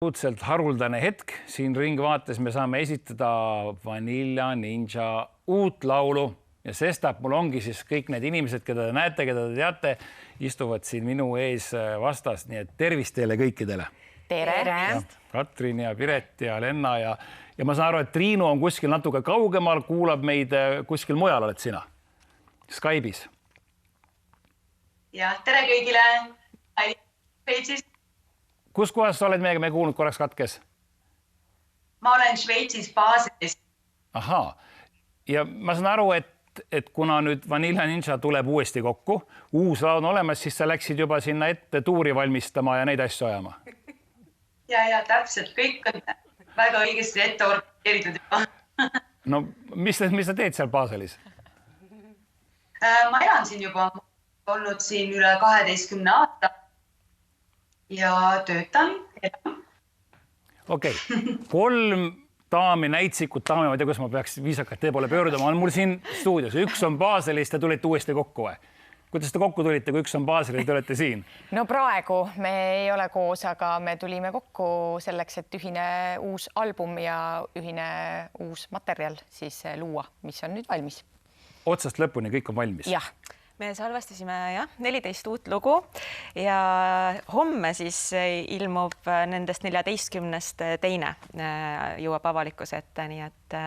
Absoluutselt haruldane hetk siin Ringvaates me saame esitada Vanilla Ninja uut laulu ja sestap mul ongi siis kõik need inimesed, keda te näete, keda te teate, istuvad siin minu ees vastas, nii et tervist teile kõikidele. Tere! Katrin ja Piret ja Lenna ja ma saan aru, et Triinu on kuskil natuke kaugemal, kuulab meid kuskil mujal, oled sina? Skype'is. Ja, tere kõigile! Kus kohas sa oled meiega? Me ei kuulnud, korraks katkes. Ma olen Šveitsis baasis. Ahaa. Ja ma saan aru, et kuna nüüd Vanilla Ninja tuleb uuesti kokku, uus laul on olemas, siis sa läksid juba sinna ette tuuri valmistama ja neid asju ajama. Ja täpselt. Kõik on väga õigesti ette organiseeritud juba. No, mis sa teed seal Baselis? Ma elan siin juba. Olnud siin üle 12 aasta. Ja töötan. Okei. 3 daami, näitsikut daami, ma ei tea, kus ma peaks viisakalt teie poole pöörduma, on mul siin stuudios. Üks on Baselis, te tulite uuesti kokku või? Kuidas te kokku tulite, kui üks on Baselis, te olete siin? No praegu me ei ole koos, aga me tulime kokku selleks, et ühine uus album ja ühine uus materjal siis luua, mis on nüüd valmis. Otsast lõpuni kõik on valmis? Jah. Me salvestasime 14 uut lugu ja homme siis ilmub nendest 14-st teine jõuab avalikkuse ette, nii et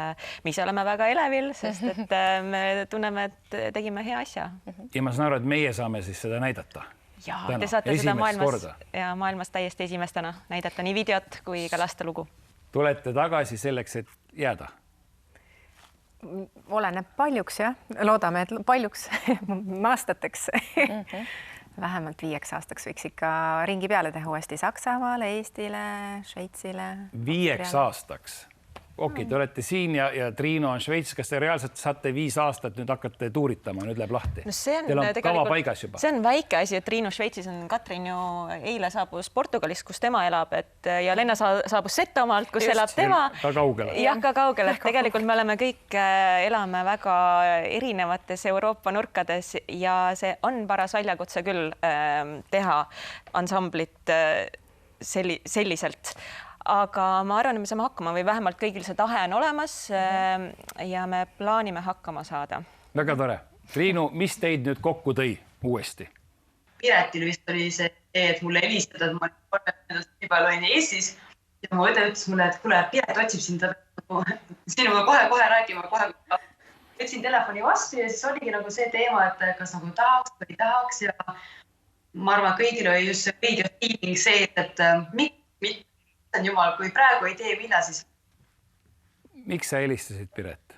me ise oleme väga elevil, sest et me tunneme, et tegime hea asja. Ja ma saan aru, et meie saame siis seda näidata. Ja, te saate seda maailmas täiesti esimestena näidata nii videot kui ka laste lugu. Tulete tagasi selleks, et jääda? Oleneb paljuks, jah. Loodame, et paljuks aastateks. Vähemalt 5 aastaks võiks ikka ringi peale teha uuesti Saksamaale, Eestile, Šveitsile. 5 aastaks? Okei, te olete siin ja Triinu on Šveitsis. Kas te reaalselt saate 5 aastat nüüd hakkate tuuritama, nüüd läheb lahti? No Teil on kava paigas juba. See on väike asi, et Triinu Šveitsis on. Katrin ju eile saabus Portugalis, kus tema elab, ja Lenna saabus Setomaalt, kus elab tema. Ka kaugele. Jah, ka kaugele. Tegelikult me oleme kõik elame väga erinevates Euroopa nurkades ja see on paras väljakutse küll teha ansamblit selliselt. Aga ma arvan, et me saame hakkama või vähemalt kõigil see tahe on olemas ja me plaanime hakkama saada. Väga tore. Triinu, mis teid nüüd kokku tõi uuesti? Piretil vist oli see, et mulle helistada, et ma olin nii palju Eestis ja mu õde ütles mulle, et kuule, Piret otsib sind sinuga kohe räägima. Võtsin telefoni vastu ja siis oligi nagu see teema, et kas nagu tahaks või tahaks ja ma arvan, kõigil oli just see video feeling see, et miks Jumal, kui praegu ei tee, mida siis? Miks sa helistasid, Piret?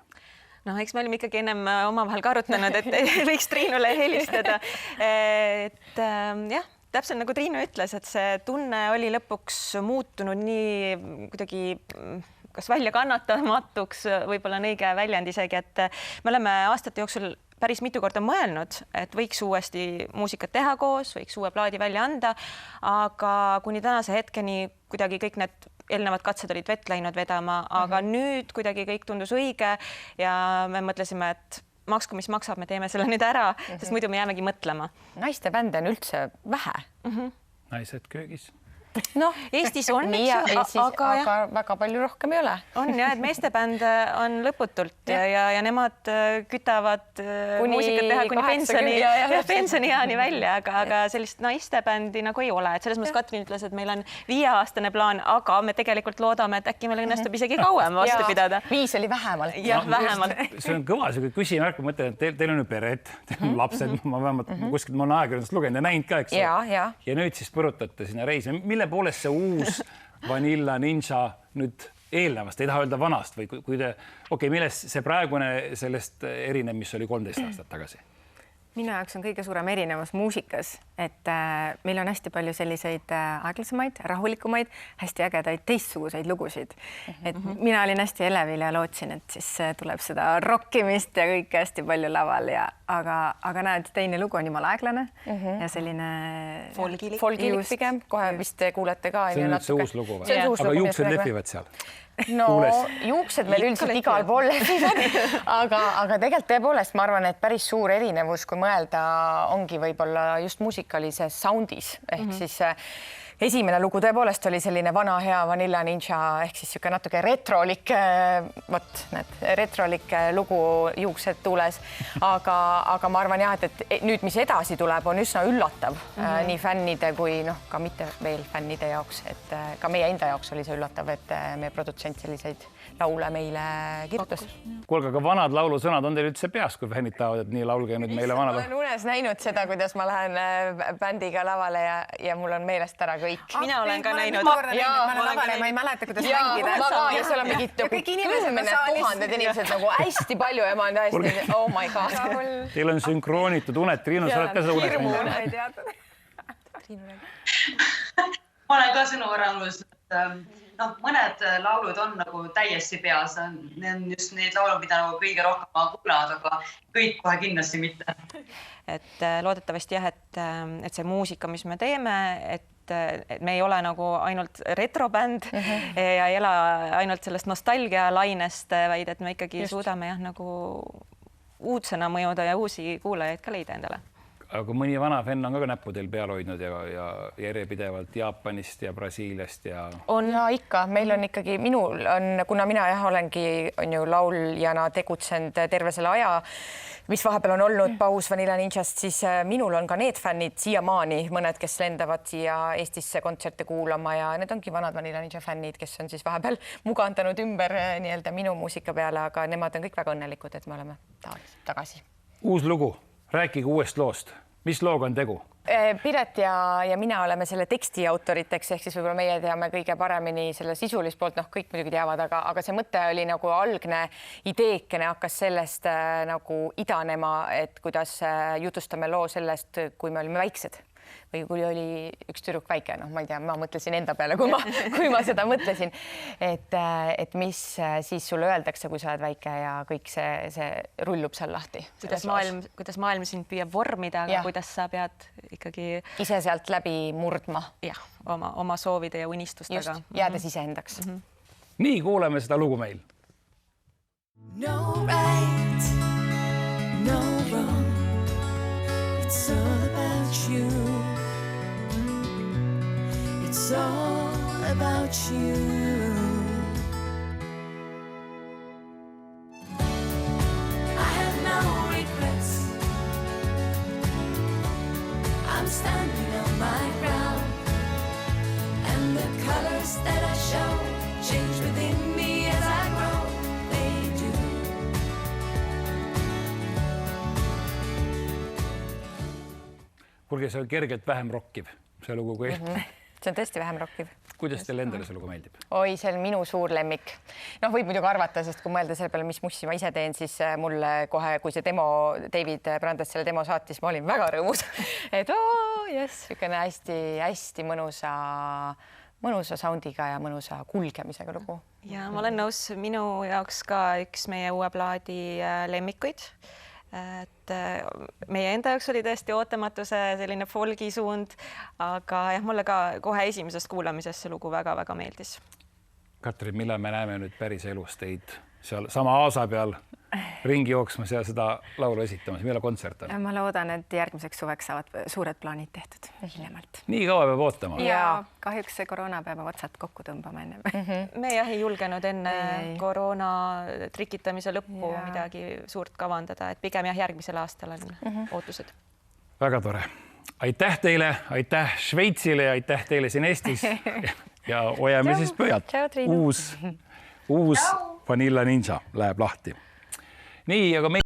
No, eks me olime ikkagi ennem omavahel ka arutanud, et võiks Triinule helistada. Jah, täpselt nagu Triinu ütles, et see tunne oli lõpuks muutunud nii kuidagi kas välja kannatamatuks, võib-olla on õige väljend isegi, et me oleme aastate jooksul päris mitu korda mõelnud, et võiks uuesti muusikat teha koos, võiks uue plaadi välja anda, aga kuni tänase hetkeni kuidagi kõik need eelnevad katsed olid vett läinud vedama, aga nüüd kuidagi kõik tundus õige ja me mõtlesime, et maksku, mis maksab, me teeme selle nüüd ära, sest muidu me jäämegi mõtlema. Naiste bände on üldse vähe. Naised köögis. No, Eestis on, aga väga palju rohkem ei ole. On jah, et meeste bänd on lõputult ja nemad kütavad muusikat teha kuni pensionieani välja, aga sellist naiste bändi nagu ei ole. Et selles mõttes Katrin ütles, et meil on 5-aastane plaan, aga me tegelikult loodame, et äkki meil õnnestub isegi kauem vastu pidada. 5 oli vähemalt. Jah, vähemalt. See on kõva, see küsimärk, ma mõtlen, et teil on ju peret, teil on lapsed, ma vähemalt kuskilt ma olen ajakirjandust lugenud ja näinud ka, eks. Ja nüüd siis põrutate sinna reisi. Mille poolest see uus Vanilla Ninja nüüd eelnevast, ei taha öelda vanast või kui te, millest see praegune sellest erineb, mis oli 13 aastat tagasi? Minu jaoks on kõige suurem erinevus muusikas, et meil on hästi palju selliseid aeglasemaid, rahulikumaid, hästi ägedaid teistsuguseid lugusid. Et mina olin hästi elevil ja lootsin, et siis tuleb seda rockimist ja kõike hästi palju laval, aga näed, teine lugu on jumala aeglane ja selline folgilik pigem. Kohe vist te kuulete ka. See on nüüd see uus lugu või? Aga juuksed lehvivad seal. No juuksed meil üldiselt igal pool lehvivad, aga tegelikult tõepoolest ma arvan, et päris suur erinevus, kui mõelda, ongi võib-olla just muusikalises soundis ehk siis esimene lugu tõepoolest oli selline vana hea Vanilla Ninja ehk siis niisugune natuke retrolik, vot need retrolik lugu Juuksed tuules, aga ma arvan jah, et nüüd, mis edasi tuleb, on üsna üllatav nii fännide kui ka mitte veel fännide jaoks, et ka meie enda jaoks oli see üllatav, et meie produtsent selliseid laule meile kirjutas. Kuulge, aga vanad laulusõnad on teil üldse peas, kui fännid tahavad, et nii laulge nüüd meile vanad. Ma olen unes näinud seda, kuidas ma lähen bändiga lavale ja mul on meelest ära kõik. Mina olen ka näinud. Ma ei mäleta, kuidas mängida. Ja seal on mingid 10 000 inimesed nagu hästi palju ja ma olen täiesti, oh my god. Teil on sünkroonitud unet. Triinu, sa oled ka seda unet näinud? Ma olen ka sõnu varandus, mõned laulud on nagu täiesti peas. Need on just neid laulu, mida nagu kõige rohkem ma kuulad, aga kõik kohe kindlasti mitte. Et loodetavasti jah, et see muusika, mis me teeme, et me ei ole nagu ainult retrobänd ja ei ela ainult sellest nostalgia lainest, vaid et me ikkagi suudame jah nagu uudsena mõjuda ja uusi kuulajaid ka leida endale. Aga mõni vana fänn on ka näppudel peal hoidnud ja järjepidevalt Jaapanist ja Brasiiliast ja... On ja ikka, meil on ikkagi, minul on, kuna mina olengi lauljana tegutsenud terve selle aja, mis vahepeal on olnud paus Vanilla Ninjast, siis minul on ka need fännid siiamaani, mõned, kes lendavad siia Eestisse kontserte kuulama ja need ongi vanad Vanilla Ninja fännid, kes on siis vahepeal mugandanud ümber nii-öelda minu muusika peale, aga nemad on kõik väga õnnelikud, et me oleme tagasi. Uus lugu, rääkige uuest loost. Mis looga on tegu? Piret ja mina oleme selle teksti autoriteks, ehk siis võib-olla meie teame kõige paremini selle sisulist poolt, kõik muidugi teavad, aga see mõte oli nagu algne ideekene hakkas sellest nagu idanema, et kuidas jutustame loo sellest, kui me olime väiksed või kui oli üks tüdruk väike, ma ei tea, ma mõtlesin enda peale, kui ma seda mõtlesin, et mis siis sulle öeldakse, kui sa oled väike ja kõik see rullub seal lahti. Kuidas maailm sind püüab vormida, aga kuidas sa pead ikkagi ise sealt läbi murdma. Jah, oma soovide ja unistustega. Just, jäädes iseendaks. Nii, kuuleme seda lugu meil. No right, no wrong. It's all about you. It's all about you. I have no regrets. I'm standing on my ground, and the colors that I show change within me as I grow. They do. Kuulge, see on kergelt vähem rokkiv, see lugu kui... See on tõesti vähem rokkiv. Kuidas teile endale see lugu meeldib? Oi, see on minu suur lemmik. Võib muidugi arvata, sest kui mõelda selle peale, mis mussi ma ise teen, siis mulle kohe, kui see demo, David Brandes selle demo saatis, ma olin väga rõõmus. Et niisugune hästi mõnusa soundiga ja mõnusa kulgemisega lugu. Ja ma olen nõus, minu jaoks ka üks meie uue plaadi lemmikuid. Et meie enda jaoks oli tõesti ootamatu see selline folgi suund, aga jah, mulle ka kohe esimesest kuulamisest see lugu väga-väga meeldis. Katrin, millal me näeme nüüd päris elus teid seal sama aasa peal ringi jooksmas ja seda laulu esitamas? Millal kontsert on? Ma loodan, et järgmiseks suveks saavad suured plaanid tehtud hiljemalt. Nii kaua peab ootama? Ja kahjuks see koroona peab otsad kokku tõmbama enne. Me jah ei julgenud enne koroona trikitamise lõppu midagi suurt kavandada, et pigem jah järgmisel aastal on ootused. Väga tore. Aitäh teile, aitäh Šveitsile ja aitäh teile siin Eestis ja hoiame siis pöialt. Uus Vanilla Ninja läheb lahti. Nii, aga me